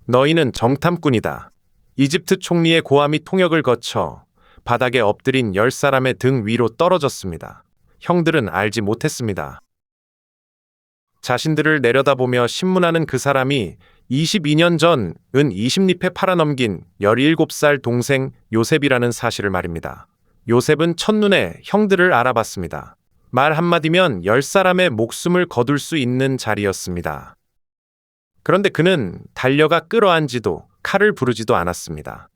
너희는 정탐꾼이다. 이집트 총리의 고함이 통역을 거쳐 바닥에 엎드린 10사람의 등 위로 떨어졌습니다. 형들은 알지 못했습니다. 자신들을 내려다보며 신문하는 그 사람이 22년 전 은 20리페 팔아넘긴 17살 동생 요셉이라는 사실을 말입니다. 요셉은 첫눈에 형들을 알아봤습니다. 말 한마디면 10사람의 목숨을 거둘 수 있는 자리였습니다. 그런데 그는 달려가 끌어안지도 칼을 부르지도 않았습니다.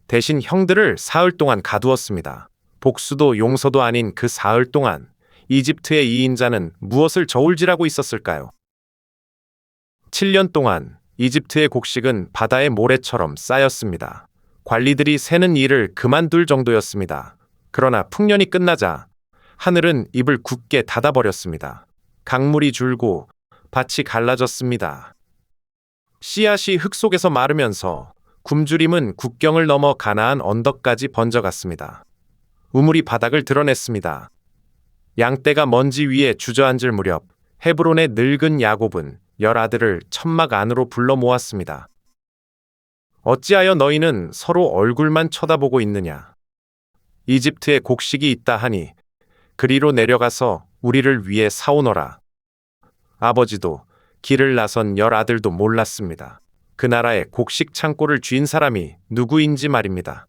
대신 형들을 사흘 동안 가두었습니다. 복수도 용서도 아닌 그 사흘 동안 이집트의 2인자는 무엇을 저울질하고 있었을까요? 7년 동안 이집트의 곡식은 바다의 모래처럼 쌓였습니다. 관리들이 세는 일을 그만둘 정도였습니다. 그러나 풍년이 끝나자 하늘은 입을 굳게 닫아버렸습니다. 강물이 줄고 밭이 갈라졌습니다. 씨앗이 흙 속에서 마르면서 굶주림은 국경을 넘어 가나안 언덕까지 번져갔습니다. 우물이 바닥을 드러냈습니다. 양떼가 먼지 위에 주저앉을 무렵 헤브론의 늙은 야곱은 10아들을 천막 안으로 불러 모았습니다. 어찌하여 너희는 서로 얼굴만 쳐다보고 있느냐? 이집트에 곡식이 있다 하니 그리로 내려가서 우리를 위해 사오너라. 아버지도 길을 나선 10아들도 몰랐습니다. 그 나라의 곡식 창고를 쥔 사람이 누구인지 말입니다.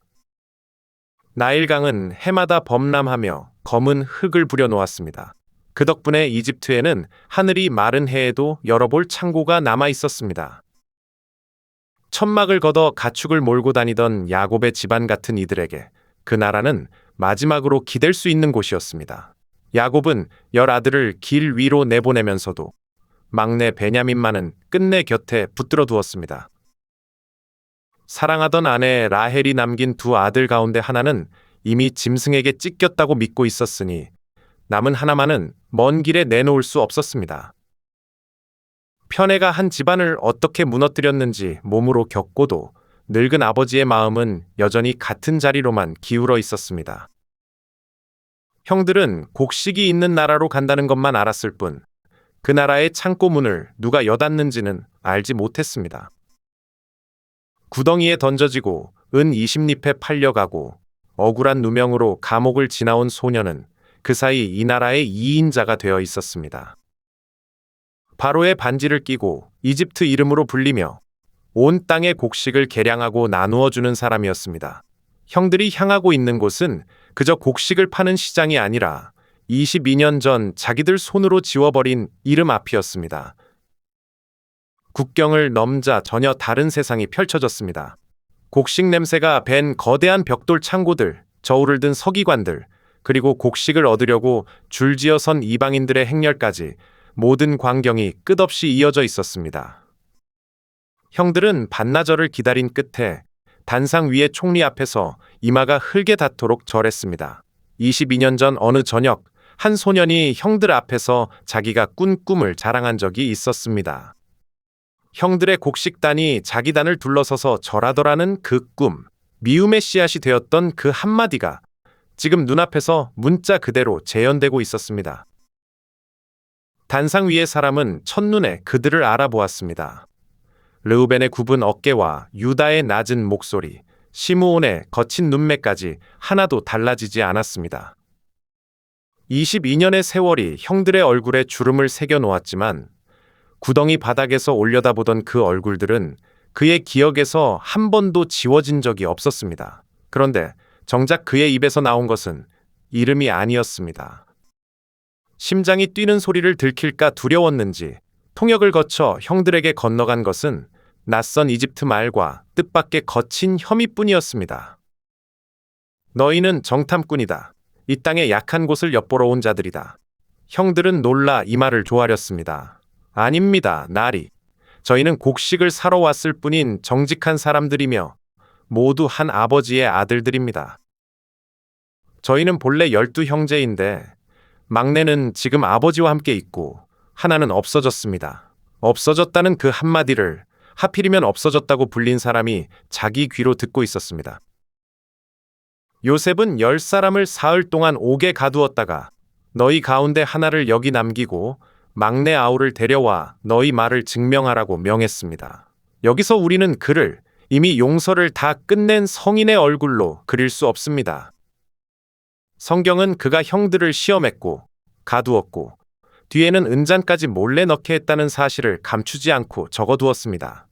나일강은 해마다 범람하며 검은 흙을 부려놓았습니다. 그 덕분에 이집트에는 하늘이 마른 해에도 열어볼 창고가 남아 있었습니다. 천막을 걷어 가축을 몰고 다니던 야곱의 집안 같은 이들에게 그 나라는 마지막으로 기댈 수 있는 곳이었습니다. 야곱은 10아들을 길 위로 내보내면서도 막내 베냐민만은 끝내 곁에 붙들어 두었습니다. 사랑하던 아내 라헬이 남긴 2아들 가운데 하나는 이미 짐승에게 찢겼다고 믿고 있었으니 남은 하나만은 먼 길에 내놓을 수 없었습니다. 편애가 한 집안을 어떻게 무너뜨렸는지 몸으로 겪고도 늙은 아버지의 마음은 여전히 같은 자리로만 기울어 있었습니다. 형들은 곡식이 있는 나라로 간다는 것만 알았을 뿐 그 나라의 창고 문을 누가 여닫는지는 알지 못했습니다. 구덩이에 던져지고 은 20리페 팔려가고 억울한 누명으로 감옥을 지나온 소녀는 그 사이 이 나라의 2인자가 되어 있었습니다. 바로의 반지를 끼고 이집트 이름으로 불리며 온 땅의 곡식을 계량하고 나누어 주는 사람이었습니다. 형들이 향하고 있는 곳은 그저 곡식을 파는 시장이 아니라 22년 전 자기들 손으로 지워버린 이름 앞이었습니다. 국경을 넘자 전혀 다른 세상이 펼쳐졌습니다. 곡식 냄새가 밴 거대한 벽돌 창고들, 저울을 든 서기관들, 그리고 곡식을 얻으려고 줄지어 선 이방인들의 행렬까지 모든 광경이 끝없이 이어져 있었습니다. 형들은 반나절을 기다린 끝에 단상 위의 총리 앞에서 이마가 흙에 닿도록 절했습니다. 22년 전 어느 저녁 한 소년이 형들 앞에서 자기가 꾼 꿈을 자랑한 적이 있었습니다. 형들의 곡식단이 자기 단을 둘러서서 절하더라는 그 꿈, 미움의 씨앗이 되었던 그 한마디가 지금 눈앞에서 문자 그대로 재현되고 있었습니다. 단상 위의 사람은 첫눈에 그들을 알아보았습니다. 르우벤의 굽은 어깨와 유다의 낮은 목소리, 시므온의 거친 눈매까지 하나도 달라지지 않았습니다. 22년의 세월이 형들의 얼굴에 주름을 새겨 놓았지만 구덩이 바닥에서 올려다보던 그 얼굴들은 그의 기억에서 한 번도 지워진 적이 없었습니다. 그런데 정작 그의 입에서 나온 것은 이름이 아니었습니다. 심장이 뛰는 소리를 들킬까 두려웠는지 통역을 거쳐 형들에게 건너간 것은 낯선 이집트 말과 뜻밖의 거친 혐의뿐이었습니다. 너희는 정탐꾼이다. 이 땅의 약한 곳을 엿보러 온 자들이다. 형들은 놀라 이 말을 조아렸습니다. 아닙니다, 나리. 저희는 곡식을 사러 왔을 뿐인 정직한 사람들이며 모두 한 아버지의 아들들입니다. 저희는 본래 12형제인데 막내는 지금 아버지와 함께 있고 하나는 없어졌습니다. 없어졌다는 그 한마디를 하필이면 없어졌다고 불린 사람이 자기 귀로 듣고 있었습니다. 요셉은 10사람을 사흘 동안 옥에 가두었다가 너희 가운데 하나를 여기 남기고 막내 아우를 데려와 너희 말을 증명하라고 명했습니다. 여기서 우리는 그를 이미 용서를 다 끝낸 성인의 얼굴로 그릴 수 없습니다. 성경은 그가 형들을 시험했고 가두었고 뒤에는 은잔까지 몰래 넣게 했다는 사실을 감추지 않고 적어두었습니다.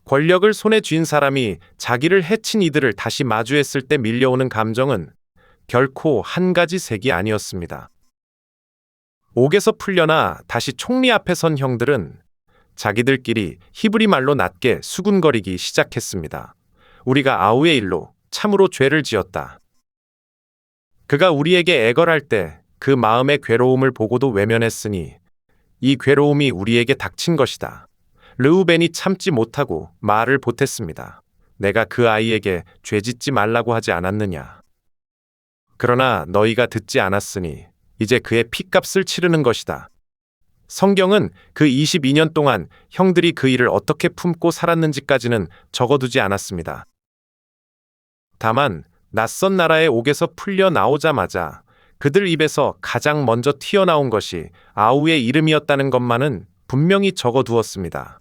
권력을 손에 쥔 사람이 자기를 해친 이들을 다시 마주했을 때 밀려오는 감정은 결코 한 가지 색이 아니었습니다. 옥에서 풀려나 다시 총리 앞에 선 형들은 자기들끼리 히브리 말로 낮게 수군거리기 시작했습니다. 우리가 아우의 일로 참으로 죄를 지었다. 그가 우리에게 애걸할 때 그 마음의 괴로움을 보고도 외면했으니 이 괴로움이 우리에게 닥친 것이다. 르우벤이 참지 못하고 말을 보탰습니다. 내가 그 아이에게 죄짓지 말라고 하지 않았느냐. 그러나 너희가 듣지 않았으니 이제 그의 핏값을 치르는 것이다. 성경은 그 22년 동안 형들이 그 일을 어떻게 품고 살았는지까지는 적어두지 않았습니다. 다만 낯선 나라의 옥에서 풀려 나오자마자 그들 입에서 가장 먼저 튀어나온 것이 아우의 이름이었다는 것만은 분명히 적어두었습니다.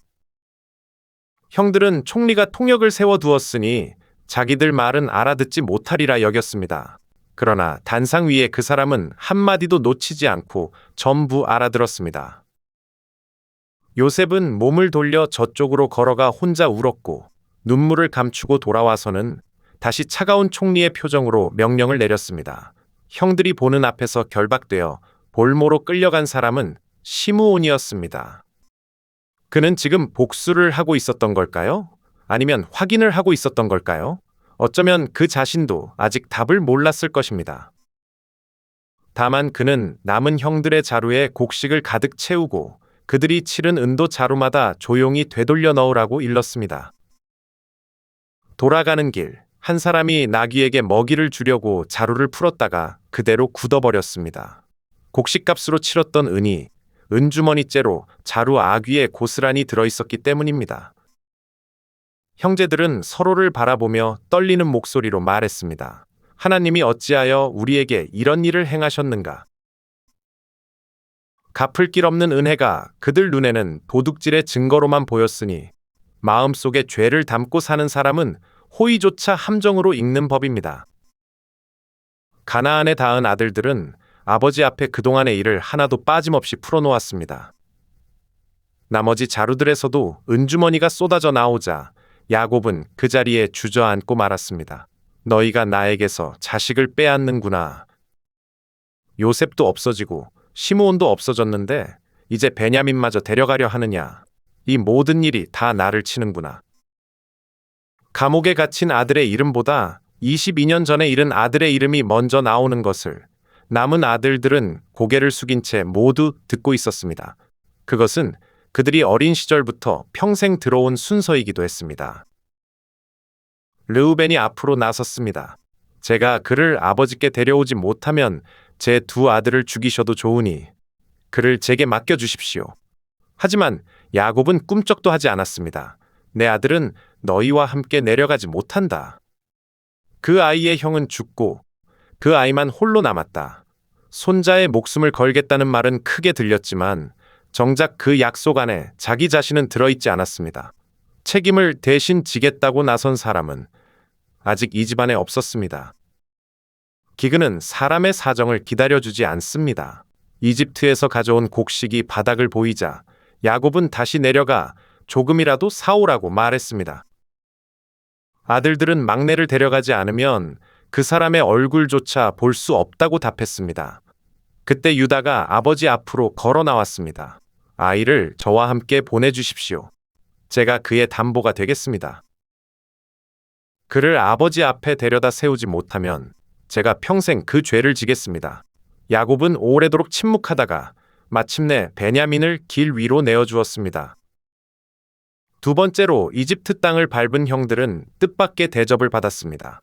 형들은 총리가 통역을 세워두었으니 자기들 말은 알아듣지 못하리라 여겼습니다. 그러나 단상 위에 그 사람은 한마디도 놓치지 않고 전부 알아들었습니다. 요셉은 몸을 돌려 저쪽으로 걸어가 혼자 울었고 눈물을 감추고 돌아와서는 다시 차가운 총리의 표정으로 명령을 내렸습니다. 형들이 보는 앞에서 결박되어 볼모로 끌려간 사람은 시므온이었습니다. 그는 지금 복수를 하고 있었던 걸까요? 아니면 확인을 하고 있었던 걸까요? 어쩌면 그 자신도 아직 답을 몰랐을 것입니다. 다만 그는 남은 형들의 자루에 곡식을 가득 채우고 그들이 치른 은도 자루마다 조용히 되돌려 넣으라고 일렀습니다. 돌아가는 길, 한 사람이 나귀에게 먹이를 주려고 자루를 풀었다가 그대로 굳어버렸습니다. 곡식값으로 치렀던 은이 은주머니째로 자루 아귀에 고스란히 들어있었기 때문입니다. 형제들은 서로를 바라보며 떨리는 목소리로 말했습니다. 하나님이 어찌하여 우리에게 이런 일을 행하셨는가? 갚을 길 없는 은혜가 그들 눈에는 도둑질의 증거로만 보였으니 마음속에 죄를 담고 사는 사람은 호의조차 함정으로 읽는 법입니다. 가나안에 닿은 아들들은 아버지 앞에 그동안의 일을 하나도 빠짐없이 풀어놓았습니다. 나머지 자루들에서도 은주머니가 쏟아져 나오자 야곱은 그 자리에 주저앉고 말았습니다. 너희가 나에게서 자식을 빼앗는구나. 요셉도 없어지고 시므온도 없어졌는데 이제 베냐민마저 데려가려 하느냐. 이 모든 일이 다 나를 치는구나. 감옥에 갇힌 아들의 이름보다 22년 전에 잃은 아들의 이름이 먼저 나오는 것을 남은 아들들은 고개를 숙인 채 모두 듣고 있었습니다. 그것은 그들이 어린 시절부터 평생 들어온 순서이기도 했습니다. 르우벤이 앞으로 나섰습니다. 제가 그를 아버지께 데려오지 못하면 제 두 아들을 죽이셔도 좋으니 그를 제게 맡겨주십시오. 하지만 야곱은 꿈쩍도 하지 않았습니다. 내 아들은 너희와 함께 내려가지 못한다. 그 아이의 형은 죽고 그 아이만 홀로 남았다. 손자의 목숨을 걸겠다는 말은 크게 들렸지만 정작 그 약속 안에 자기 자신은 들어있지 않았습니다. 책임을 대신 지겠다고 나선 사람은 아직 이 집안에 없었습니다. 기근은 사람의 사정을 기다려주지 않습니다. 이집트에서 가져온 곡식이 바닥을 보이자 야곱은 다시 내려가 조금이라도 사오라고 말했습니다. 아들들은 막내를 데려가지 않으면 그 사람의 얼굴조차 볼 수 없다고 답했습니다. 그때 유다가 아버지 앞으로 걸어 나왔습니다. 아이를 저와 함께 보내주십시오. 제가 그의 담보가 되겠습니다. 그를 아버지 앞에 데려다 세우지 못하면 제가 평생 그 죄를 지겠습니다. 야곱은 오래도록 침묵하다가 마침내 베냐민을 길 위로 내어주었습니다. 두 번째로 이집트 땅을 밟은 형들은 뜻밖의 대접을 받았습니다.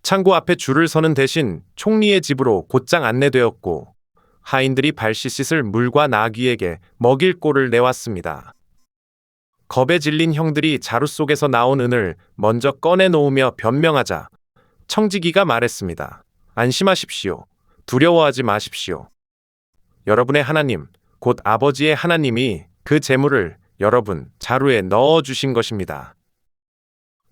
창고 앞에 줄을 서는 대신 총리의 집으로 곧장 안내되었고 하인들이 발 씻을 물과 나귀에게 먹일 꼴을 내왔습니다. 겁에 질린 형들이 자루 속에서 나온 은을 먼저 꺼내놓으며 변명하자 청지기가 말했습니다. 안심하십시오. 두려워하지 마십시오. 여러분의 하나님, 곧 아버지의 하나님이 그 재물을 여러분 자루에 넣어 주신 것입니다.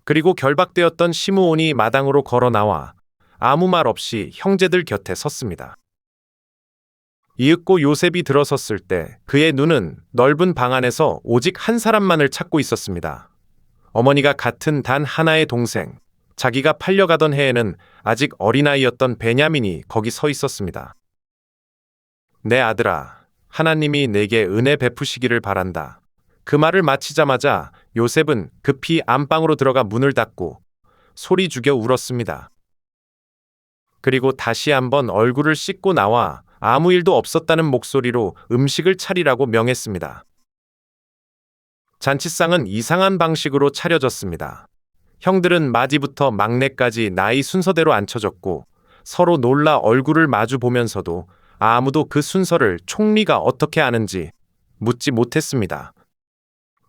그리고 결박되었던 시므온이 마당으로 걸어 나와 아무 말 없이 형제들 곁에 섰습니다. 이윽고 요셉이 들어섰을 때 그의 눈은 넓은 방 안에서 오직 한 사람만을 찾고 있었습니다. 어머니가 같은 단 하나의 동생, 자기가 팔려가던 해에는 아직 어린아이였던 베냐민이 거기 서 있었습니다. 내 아들아, 하나님이 내게 은혜 베푸시기를 바란다. 그 말을 마치자마자 요셉은 급히 안방으로 들어가 문을 닫고 소리 죽여 울었습니다. 그리고 다시 한번 얼굴을 씻고 나와 아무 일도 없었다는 목소리로 음식을 차리라고 명했습니다. 잔치상은 이상한 방식으로 차려졌습니다. 형들은 마디부터 막내까지 나이 순서대로 앉혀졌고 서로 놀라 얼굴을 마주 보면서도 아무도 그 순서를 총리가 어떻게 아는지 묻지 못했습니다.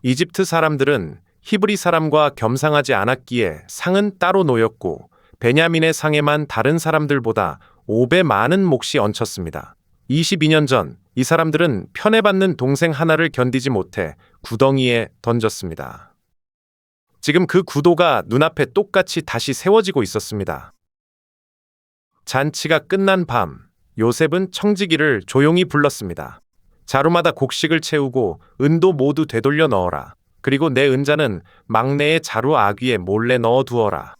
이집트 사람들은 히브리 사람과 겸상하지 않았기에 상은 따로 놓였고 베냐민의 상에만 다른 사람들보다 5배 많은 몫이 얹혔습니다. 22년 전 이 사람들은 편애받는 동생 하나를 견디지 못해 구덩이에 던졌습니다. 지금 그 구도가 눈앞에 똑같이 다시 세워지고 있었습니다. 잔치가 끝난 밤, 요셉은 청지기를 조용히 불렀습니다. 자루마다 곡식을 채우고 은도 모두 되돌려 넣어라. 그리고 내 은자는 막내의 자루 아귀에 몰래 넣어 두어라.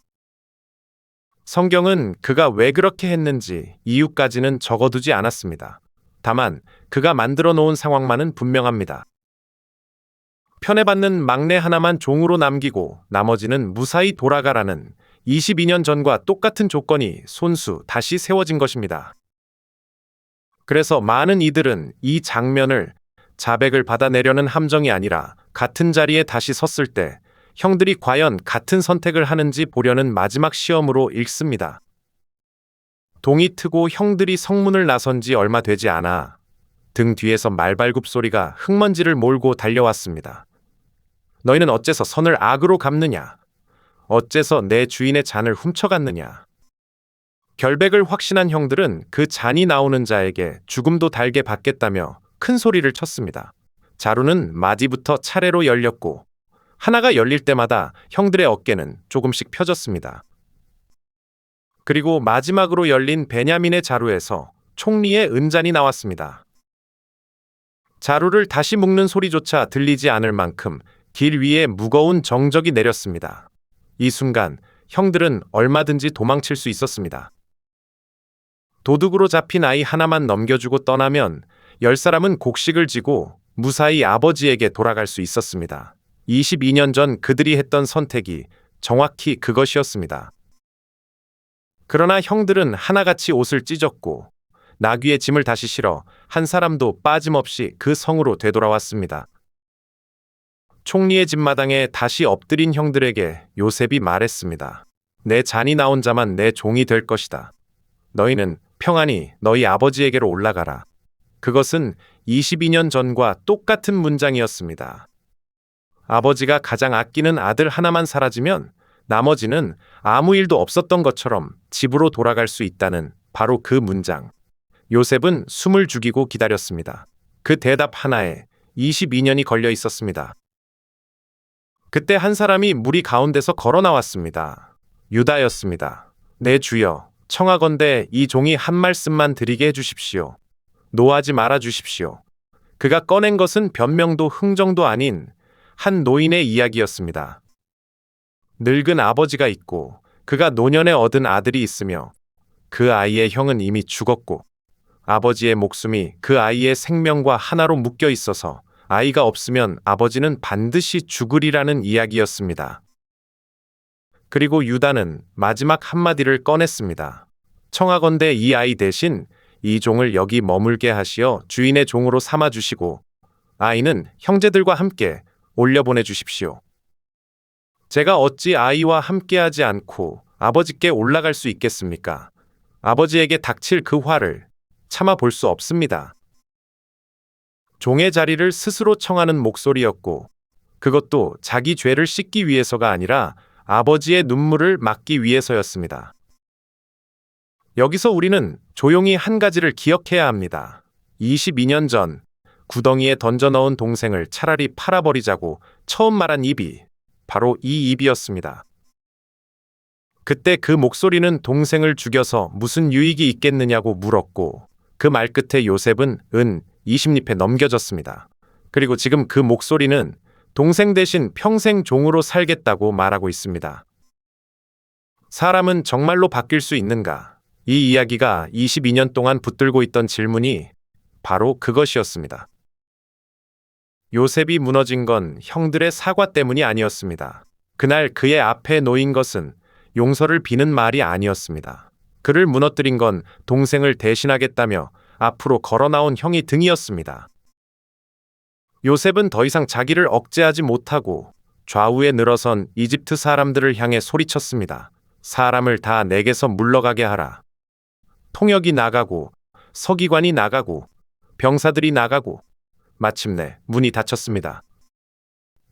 성경은 그가 왜 그렇게 했는지 이유까지는 적어두지 않았습니다. 다만 그가 만들어 놓은 상황만은 분명합니다. 편애받는 막내 하나만 종으로 남기고 나머지는 무사히 돌아가라는 22년 전과 똑같은 조건이 손수 다시 세워진 것입니다. 그래서 많은 이들은 이 장면을 자백을 받아내려는 함정이 아니라 같은 자리에 다시 섰을 때 형들이 과연 같은 선택을 하는지 보려는 마지막 시험으로 읽습니다. 동이 트고 형들이 성문을 나선 지 얼마 되지 않아 등 뒤에서 말발굽 소리가 흙먼지를 몰고 달려왔습니다. 너희는 어째서 선을 악으로 갚느냐? 어째서 내 주인의 잔을 훔쳐갔느냐? 결백을 확신한 형들은 그 잔이 나오는 자에게 죽음도 달게 받겠다며 큰 소리를 쳤습니다. 자루는 마디부터 차례로 열렸고 하나가 열릴 때마다 형들의 어깨는 조금씩 펴졌습니다. 그리고 마지막으로 열린 베냐민의 자루에서 총리의 은잔이 나왔습니다. 자루를 다시 묶는 소리조차 들리지 않을 만큼 길 위에 무거운 정적이 내렸습니다. 이 순간 형들은 얼마든지 도망칠 수 있었습니다. 도둑으로 잡힌 아이 하나만 넘겨주고 떠나면 10사람은 곡식을 지고 무사히 아버지에게 돌아갈 수 있었습니다. 22년 전 그들이 했던 선택이 정확히 그것이었습니다. 그러나 형들은 하나같이 옷을 찢었고 나귀의 짐을 다시 실어 한 사람도 빠짐없이 그 성으로 되돌아왔습니다. 총리의 집마당에 다시 엎드린 형들에게 요셉이 말했습니다. 내 잔이 나온 자만 내 종이 될 것이다. 너희는 평안히 너희 아버지에게로 올라가라. 그것은 22년 전과 똑같은 문장이었습니다. 아버지가 가장 아끼는 아들 하나만 사라지면 나머지는 아무 일도 없었던 것처럼 집으로 돌아갈 수 있다는 바로 그 문장. 요셉은 숨을 죽이고 기다렸습니다. 그 대답 하나에 22년이 걸려 있었습니다. 그때 한 사람이 무리 가운데서 걸어 나왔습니다. 유다였습니다. 내 주여, 청하건대 이 종이 한 말씀만 드리게 해주십시오. 노하지 말아 주십시오. 그가 꺼낸 것은 변명도 흥정도 아닌 한 노인의 이야기였습니다. 늙은 아버지가 있고 그가 노년에 얻은 아들이 있으며 그 아이의 형은 이미 죽었고 아버지의 목숨이 그 아이의 생명과 하나로 묶여 있어서 아이가 없으면 아버지는 반드시 죽으리라는 이야기였습니다. 그리고 유다는 마지막 한마디를 꺼냈습니다. 청하건대 이 아이 대신 이 종을 여기 머물게 하시어 주인의 종으로 삼아 주시고 아이는 형제들과 함께 올려보내 주십시오. 제가 어찌 아이와 함께하지 않고 아버지께 올라갈 수 있겠습니까? 아버지에게 닥칠 그 화를 참아 볼 수 없습니다. 종의 자리를 스스로 청하는 목소리였고 그것도 자기 죄를 씻기 위해서가 아니라 아버지의 눈물을 막기 위해서였습니다. 여기서 우리는 조용히 한 가지를 기억해야 합니다. 22년 전 구덩이에 던져 넣은 동생을 차라리 팔아버리자고 처음 말한 입이 바로 이 입이었습니다. 그때 그 목소리는 동생을 죽여서 무슨 유익이 있겠느냐고 물었고, 그 말 끝에 요셉은 은 20립에 넘겨졌습니다. 그리고 지금 그 목소리는 동생 대신 평생 종으로 살겠다고 말하고 있습니다. 사람은 정말로 바뀔 수 있는가? 이 이야기가 22년 동안 붙들고 있던 질문이 바로 그것이었습니다. 요셉이 무너진 건 형들의 사과 때문이 아니었습니다. 그날 그의 앞에 놓인 것은 용서를 비는 말이 아니었습니다. 그를 무너뜨린 건 동생을 대신하겠다며 앞으로 걸어 나온 형이 등이었습니다. 요셉은 더 이상 자기를 억제하지 못하고 좌우에 늘어선 이집트 사람들을 향해 소리쳤습니다. 사람을 다 내게서 물러가게 하라. 통역이 나가고 서기관이 나가고 병사들이 나가고 마침내 문이 닫혔습니다.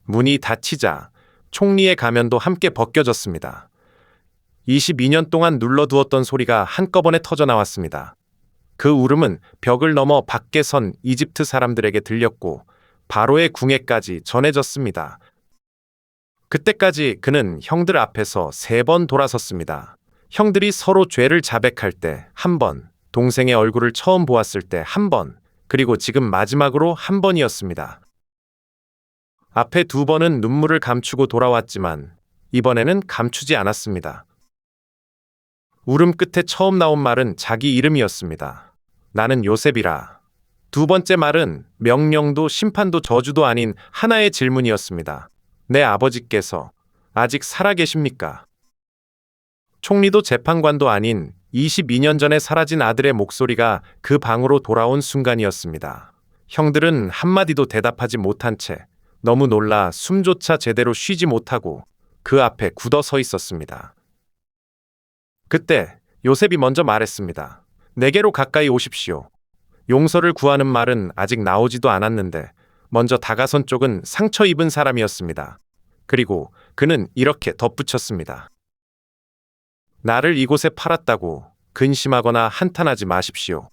문이 닫히자 총리의 가면도 함께 벗겨졌습니다. 22년 동안 눌러두었던 소리가 한꺼번에 터져 나왔습니다. 그 울음은 벽을 넘어 밖에 선 이집트 사람들에게 들렸고 바로의 궁에까지 전해졌습니다. 그때까지 그는 형들 앞에서 3번 돌아섰습니다. 형들이 서로 죄를 자백할 때 1번, 동생의 얼굴을 처음 보았을 때 1번, 그리고 지금 마지막으로 1번이었습니다. 앞에 2번은 눈물을 감추고 돌아왔지만 이번에는 감추지 않았습니다. 울음 끝에 처음 나온 말은 자기 이름이었습니다. 나는 요셉이라. 2번째 말은 명령도 심판도 저주도 아닌 하나의 질문이었습니다. 내 아버지께서 아직 살아계십니까? 총리도 재판관도 아닌 22년 전에 사라진 아들의 목소리가 그 방으로 돌아온 순간이었습니다. 형들은 한마디도 대답하지 못한 채 너무 놀라 숨조차 제대로 쉬지 못하고 그 앞에 굳어 서 있었습니다. 그때 요셉이 먼저 말했습니다. 내게로 가까이 오십시오. 용서를 구하는 말은 아직 나오지도 않았는데 먼저 다가선 쪽은 상처 입은 사람이었습니다. 그리고 그는 이렇게 덧붙였습니다. 나를 이곳에 팔았다고 근심하거나 한탄하지 마십시오.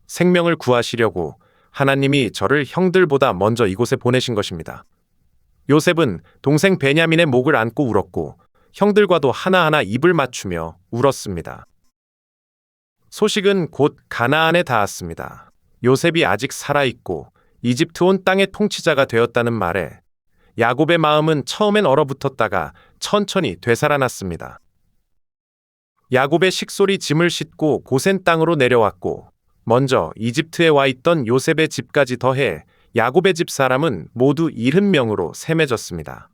생명을 구하시려고 하나님이 저를 형들보다 먼저 이곳에 보내신 것입니다. 요셉은 동생 베냐민의 목을 안고 울었고 형들과도 하나하나 입을 맞추며 울었습니다. 소식은 곧 가나안에 닿았습니다. 요셉이 아직 살아있고 이집트 온 땅의 통치자가 되었다는 말에 야곱의 마음은 처음엔 얼어붙었다가 천천히 되살아났습니다. 야곱의 식솔이 짐을 싣고 고센 땅으로 내려왔고 먼저 이집트에 와 있던 요셉의 집까지 더해 야곱의 집 사람은 모두 70명으로 셈해졌습니다.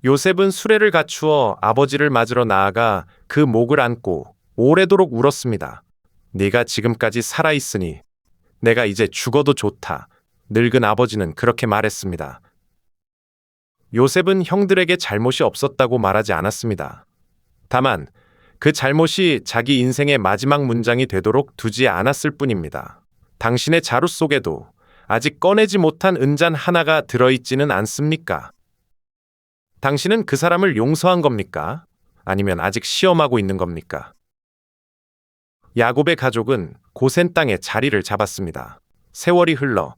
요셉은 수레를 갖추어 아버지를 맞으러 나아가 그 목을 안고 오래도록 울었습니다. 네가 지금까지 살아있으니 내가 이제 죽어도 좋다. 늙은 아버지는 그렇게 말했습니다. 요셉은 형들에게 잘못이 없었다고 말하지 않았습니다. 다만 그 잘못이 자기 인생의 마지막 문장이 되도록 두지 않았을 뿐입니다. 당신의 자루 속에도 아직 꺼내지 못한 은잔 하나가 들어있지는 않습니까? 당신은 그 사람을 용서한 겁니까? 아니면 아직 시험하고 있는 겁니까? 야곱의 가족은 고센 땅에 자리를 잡았습니다. 세월이 흘러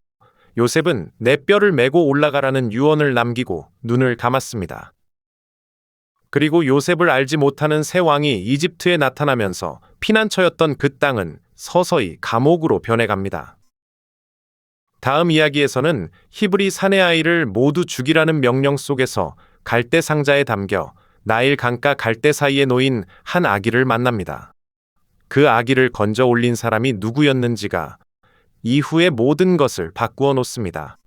요셉은 내 뼈를 메고 올라가라는 유언을 남기고 눈을 감았습니다. 그리고 요셉을 알지 못하는 새 왕이 이집트에 나타나면서 피난처였던 그 땅은 서서히 감옥으로 변해갑니다. 다음 이야기에서는 히브리 사내 아이를 모두 죽이라는 명령 속에서 갈대 상자에 담겨 나일 강가 갈대 사이에 놓인 한 아기를 만납니다. 그 아기를 건져 올린 사람이 누구였는지가 이후의 모든 것을 바꾸어 놓습니다.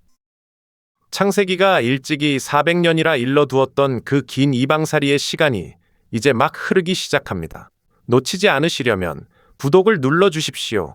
창세기가 일찍이 400년이라 일러두었던 그 긴 이방살이의 시간이 이제 막 흐르기 시작합니다. 놓치지 않으시려면 구독을 눌러주십시오.